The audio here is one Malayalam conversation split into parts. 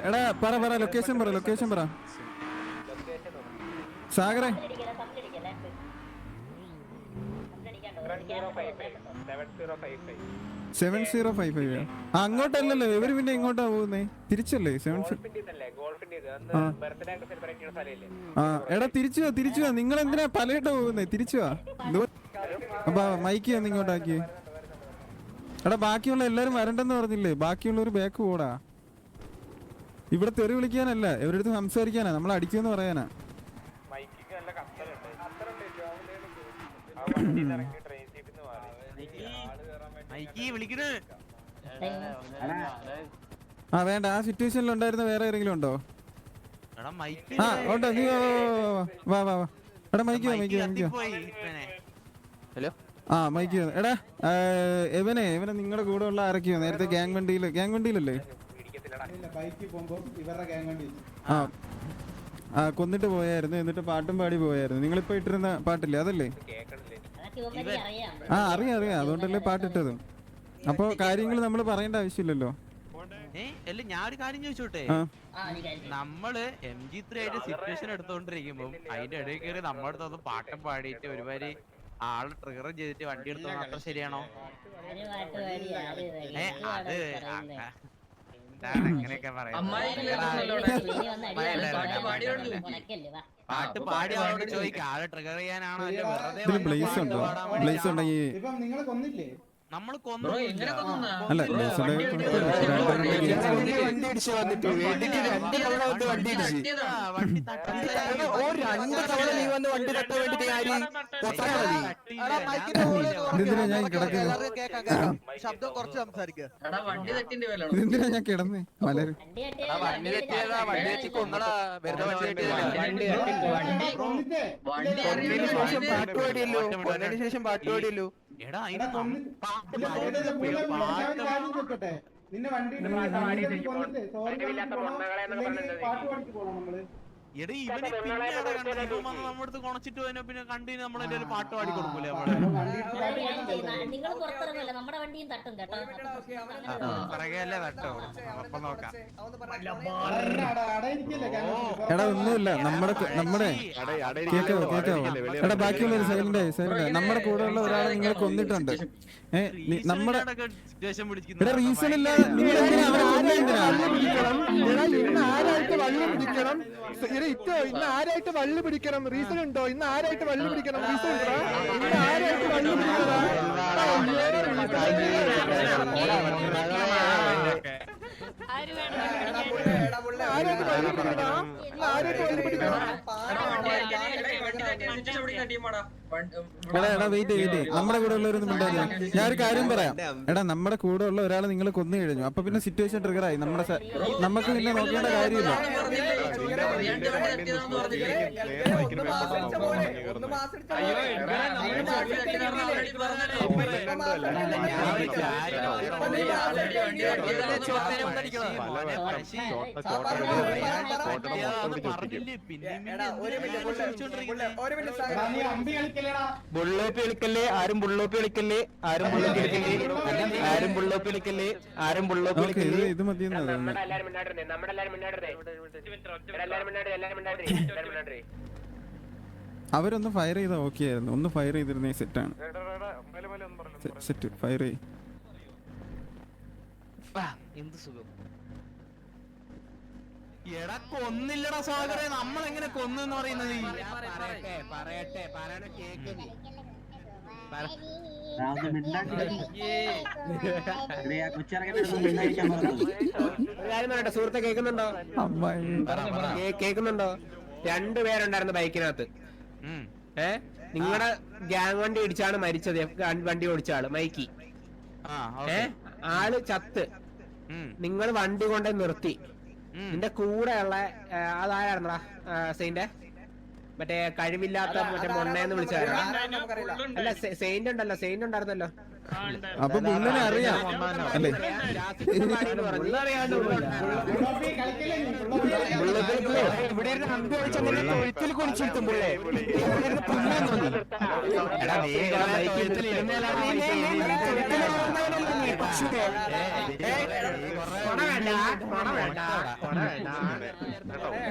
എടാ പറ ലൊക്കേഷൻ പറ സാഗറെ. 7055. അങ്ങോട്ടല്ലല്ലോ ഇവര്, പിന്നെ എങ്ങോട്ടാ പോകുന്നേ? തിരിച്ചല്ലേ? എടാ തിരിച്ചു വാ. നിങ്ങൾ എന്തിനാ പലയിട്ടാ പോകുന്നേ? തിരിച്ചു വാ. അപ്പൊ മൈക്ക് വന്ന് ഇങ്ങോട്ടാക്കി. എടാ ബാക്കിയുള്ള എല്ലാരും വരണ്ടെന്ന് പറഞ്ഞില്ലേ? ബാക്കിയുള്ളവര് ബാക്ക് പോടാ. ഇവിടെ തെറി വിളിക്കാനല്ല, ഇവരുടെ അടുത്ത് സംസാരിക്കാനാ. നമ്മൾ അടിക്കുമെന്ന് പറയാനാ. ആ വേണ്ട. ആ സിറ്റുവേഷനിൽ ഉണ്ടായിരുന്ന വേറെ ആരെങ്കിലും ഉണ്ടോ? ആ ഉണ്ടോ? നീ വാ. എടാ മൈക്ക് ഹലോ. ആ മൈക്ക്. എടാ ഇവനെ നിങ്ങളുടെ കൂടെ ഉള്ള ആരൊക്കെയോ നേരത്തെ ഗ്യാങ് വണ്ടിയിലല്ലേ? ആ കൊന്നിട്ട് പോയായിരുന്നു. എന്നിട്ട് പാട്ടും പാടി പോയായിരുന്നു. നിങ്ങളിപ്പോ ഇട്ടിരുന്ന പാട്ടില്ലേ അതല്ലേ? ആ അറിയാം. അതുകൊണ്ടല്ലേ പാട്ടിട്ടത്. അപ്പൊ കാര്യങ്ങൾ നമ്മൾ പറയേണ്ട ആവശ്യമില്ലല്ലോ. ഞാനൊരു കാര്യം ചോദിച്ചോട്ടെ. നമ്മള് MG3 ആയിട്ട് സിറ്റുവേഷൻ എടുത്തോണ്ടിരിക്കുമ്പോ അതിന്റെ ഇടയിൽ കയറി നമ്മുടെ അടുത്ത് പാട്ടം പാടിയിട്ട് ഒരുപാട് ആള് ട്രിഗർ ചെയ്തിട്ട് വണ്ടി എടുത്തോ അത്ര ശരിയാണോ? അത് അങ്ങനെയൊക്കെ പാട്ട് പാടി അവരോട് ചോദിക്കാം. ആളെ ട്രിഗർ ചെയ്യാനാണോ വെറുതെ നമ്മള് അല്ല ശബ്ദം കുറച്ച് സംസാരിക്കുക. എന്തിനാ ഞാൻ കിടന്നേ? മലര് ശേഷം പാട്ടുപാടിയല്ലോ. എടാ നിന്നെ വണ്ടി എടാ ഇവനെ നമ്മളടുത്ത് കൊണച്ചിട്ട് പോയതിനെ പിന്നെ കണ്ടിന് നമ്മളെന്റെ പാട്ട് പാടി കൊടുക്കൂലേ? പറയല്ലേ തട്ടോ. അപ്പൊ നോക്കാം. എടാ ഒന്നുമില്ല. നമ്മുടെ കേക്കാവോ? എടാ ബാക്കിയുള്ള സൈലന്റ്. നമ്മുടെ കൂടെ ഉള്ള ഒരാളെ നിങ്ങൾ കൊന്നിട്ടുണ്ട്. നമ്മുടെ റീസൺ ഇല്ലാതെ നിങ്ങൾ അവരെ ഇന്ന് ആരായിട്ട് വള്ളി പിടിക്കണം? റീസൺ ഉണ്ടോ? ഇന്ന് ആരായിട്ട് വള്ളി പിടിക്കണം? റീസൺ ഉണ്ടോ? ഇന്ന് ആരായിട്ട് വള്ളി എടാ വെയിറ്റ്. നമ്മുടെ കൂടെ ഉള്ളവരൊന്നും മിണ്ടാതെ. ഞാനൊരു കാര്യം പറയാം. എടാ നമ്മുടെ കൂടെ ഉള്ള ഒരാളെ നിങ്ങൾ കൊന്നു കഴിഞ്ഞു. അപ്പൊ പിന്നെ സിറ്റുവേഷൻ ട്രിഗറായി. നമുക്ക് പിന്നെ നോക്കേണ്ട കാര്യമില്ല. ബുള്ളോപ്പി കളിക്കല്ലേ? ആരും ബുള്ളോപ്പി കളിക്കല്ലേ? ഇത് മതിയെന്നാ. അവരൊന്ന് ഫയർ ചെയ്താ ഓക്കെ ആയിരുന്നു. ഒന്ന് ഫയർ ചെയ്തിരുന്നേ സെറ്റാണ്. സെറ്റ് ഫയർ ചെയ്. എന്ത് സുഖം. എടാ കൊന്നില്ലടാ സാഗറെ. നമ്മളെങ്ങനെ കൊന്നു എന്ന് പറയുന്നത്? സുഹൃത്തെ കേൾക്കുന്നുണ്ടോ? കേൾക്കുന്നുണ്ടോ? 2 പേരുണ്ടായിരുന്നു ബൈക്കിനകത്ത്. നിങ്ങളുടെ ഗ്യാങ് വണ്ടി ഇടിച്ചാണ് മരിച്ചത്. വണ്ടി ഓടിച്ച ആള് മൈക്കി. ആള് ചത്ത്. നിങ്ങൾ വണ്ടി കൊണ്ട് നിർത്തി. നിന്റെ കൂടെ ഉള്ള അതായിരുന്നടാ സെയിന്റെ മറ്റേ കഴിവില്ലാത്ത മറ്റേ മൊണ്ണയെന്ന് വിളിച്ചായിരുന്നു. അല്ല സെയിന്റ് ഉണ്ടല്ലോ, സെയിന്റ് ഉണ്ടായിരുന്നല്ലോ. അപ്പൊ പുള്ളിനെ അറിയാം അല്ലേ? ഇവിടെ ഇരുന്ന് അമ്പി കളിച്ചാൽ തൊഴുത്തിൽ കുളിച്ചിരുത്തും പുള്ളേ.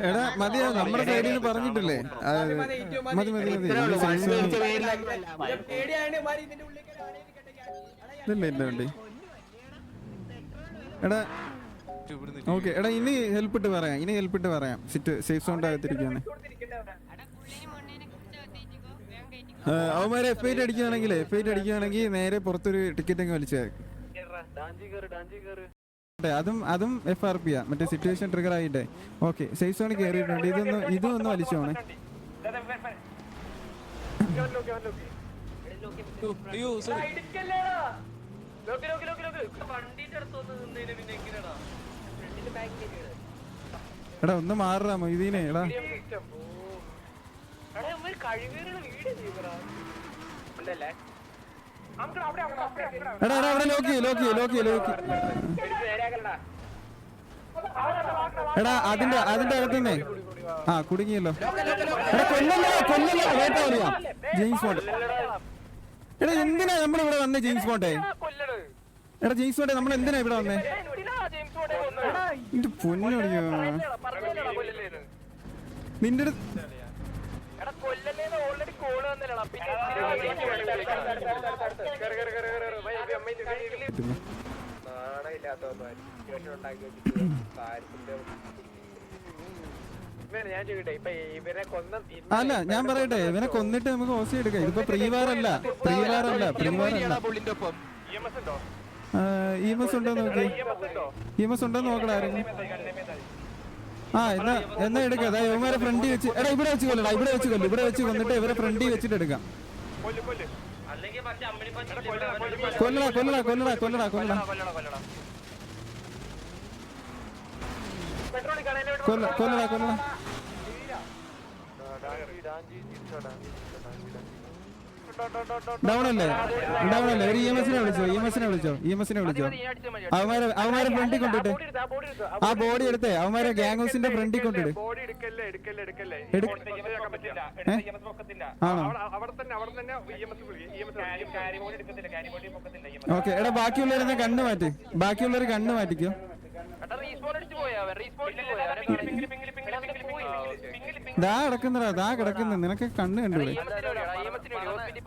എടാ മതിയാ, നമ്മുടെ സൈഡിൽ നിന്ന് പറഞ്ഞിട്ടില്ലേ? മതി മതി മതി. ഇതല്ലേ എന്റെ വണ്ടി? എടാ ഓക്കെ എടാ, ഇനി ഹെൽപ്പ് ഇട്ട് പറയാം, ഇനി ഹെൽപ്പ് ഇട്ട് പറയാം. സേഫ് സോണിന്റെ അകത്തിരിക്കുകയാണ്. അവന്മാരെ എഫ് ഐ അടിക്കുകയാണെങ്കിൽ നേരെ പുറത്തൊരു ടിക്കറ്റ് അങ്ങ് വലിച്ചാൽ അതും FRP ആ, മറ്റേ സിറ്റുവേഷൻ ട്രിഗർ ആയിട്ടേ. ഓക്കെ സേഫ് സോണിൽ കയറിയിട്ടുണ്ട്. ഇതും ഒന്ന് വലിച്ചോണേ. എടാ ഒന്ന് മാറാമോ ഇതിനെ? എടാ എടാ അവിടെ ലോക്ക്. എടാ അതിന്റെ അകത്തുനിന്നേ കുടുങ്ങിയല്ലോ. എടാ കൊല്ലല്ലോ. James bond. എടാ എന്തിനാ നമ്മളിവിടെ വന്നേ ജെയിംസ് ബോണ്ടേ? എടാ ജെയിംസ് ബോണ്ടേ നമ്മൾ എന്തിനാ ഇവിടെ വന്നേ? എന്റെ പൊന്നോടിയോ നിന്റെ അല്ല ഞാൻ പറയട്ടെ, ഇവനെ കൊന്നിട്ട് നമുക്ക് ഓസി എടുക്കാം. ഇതിപ്പോ പ്രീവാറല്ല. EMS ഉണ്ടോ നോക്കി. EMS ഉണ്ടോ നോക്കടാ ആരെങ്കിലും. എന്നാ എടുക്കാം. ഇവന്മാരെ ഫ്രണ്ടിൽ വെച്ച് എടാ ഇവിടെ വെച്ച് കൊല്ലടാ. ഇവിടെ വെച്ച് കൊന്നിട്ട് ഇവരെ ഫ്രണ്ടിൽ വെച്ചിട്ട് എടുക്കാം. കൊല്ലടാ. ഡൗൺ അല്ലേ? ഒരു EMS-നെ വിളിച്ചോ. അവന്മാരെ ഫ്രണ്ടിൽ കൊണ്ടിട്ട് ആ ബോഡി എടുത്തേ. അവന്മാരെ ഗ്യാങ് ഹൗസിന്റെ ഫ്രണ്ടിൽ കൊണ്ടിട്ട്. ആണോ? ഓക്കെ എടാ ബാക്കിയുള്ളവരെ കണ്ണ് മാറ്റിക്കോ. ദാ കിടക്കുന്നു. നിനക്ക് കണ്ണ് കണ്ടൂടെ?